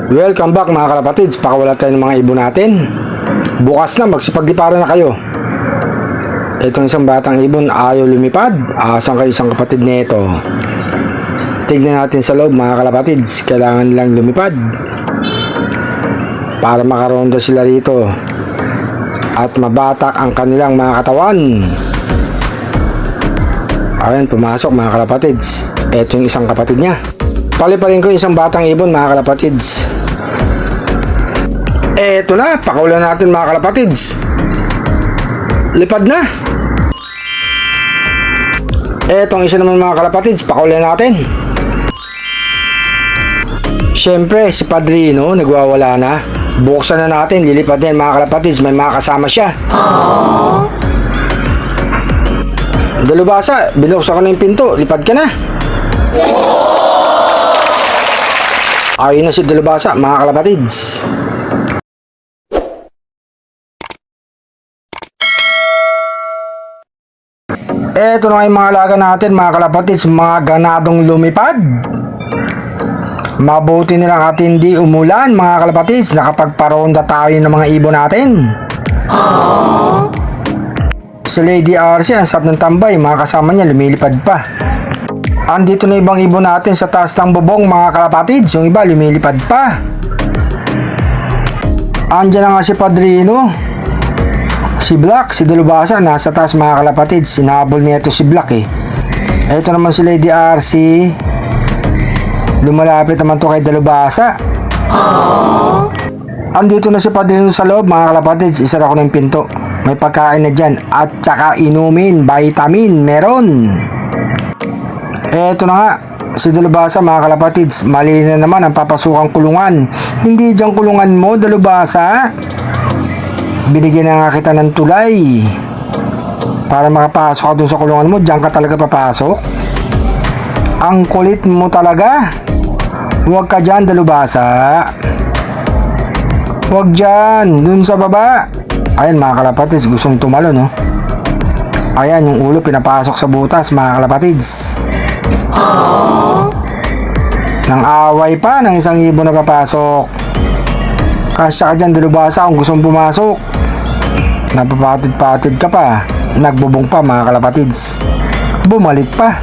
Welcome back mga kalapatids. Pakawala tayo ng mga ibon natin. Bukas na, magsipagliparan na kayo. Itong isang batang ibon ayaw lumipad. Asan kayo isang kapatid nito? Tignan natin sa loob mga kalapatids. Kailangan lang lumipad para makaronda sila rito at mabatak ang kanilang mga katawan. Ayan, pumasok mga kalapatids. Ito yung isang kapatid niya. Paliparin ko isang batang ibon mga kalapatids. Eto na, pakawalan natin mga kalapatids. Lipad na. Etong isa naman mga kalapatids, pakawalan natin. Siyempre, si Padrino nagwawala na. Buksan na natin, lilipad na yan mga kalapatids. May mga kasama siya. Dalubasa, binuksan ko na yung pinto. Lipad ka na. Ayun na si Dalubasa mga kalapatids. Eto na yung mga alaga natin mga kalapatids, mga ganadong lumipad. Mabuti nilang at hindi umulan mga kalapatids, nakapagparonda tayo ng mga ibon natin. Si Lady RC ang sarap ng tambay, mga kasama niya lumilipad pa. Andito na ibang ibon natin sa taas ng bubong mga kalapatids, yung iba lumilipad pa. Andiyan na nga si Padrino. Si Black, si Dalubasa, nasa taas mga kalapatids. Sinabol niya ito si Black eh. Ito naman si Lady RC. Lumalapit naman to kay Dalubasa. Andito na si Padrino sa loob mga kalapatids. Isara ko na yung pinto. May pagkain na dyan. At saka inumin, vitamin, meron. Ito na nga, si Dalubasa mga kalapatids. Mali na naman ang papasukang kulungan. Hindi dyan kulungan mo, Dalubasa. Binigyan na nga kita ng tulay para makapasok ka dun sa kulungan mo. Diyan ka talaga papasok. Ang kulit mo talaga. Huwag ka dyan, Dalubasa. Huwag dyan, dun sa baba. Ayan mga kalapatids, gustong tumalo no. Ayan yung ulo pinapasok sa butas mga kalapatids. Nang away pa ng isang ibon na papasok. Kasya ka dyan, Dalubasa, kung gustong pumasok. Napapatid-patid ka pa. Nagbubong pa mga kalapatids. Bumalik pa.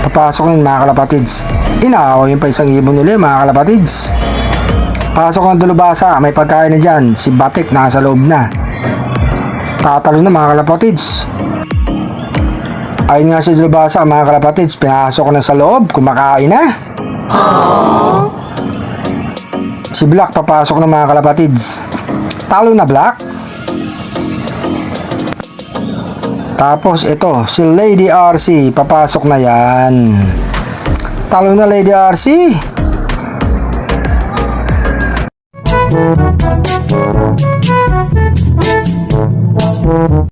Papasok yun mga kalapatids. Inaaway yung pa isang ibon nila mga kalapatids. Pasok ng Dalubasa, may pagkain na dyan. Si Batik nasa loob na. Tatalo na mga kalapatids. Ayun nga si Dalubasa mga kalapatids. Pinasok na sa loob, kumakain na. Si Black papasok na mga kalapatids. Talo na Black. Tapos ito, si Lady RC papasok na yan. Talo na Lady RC.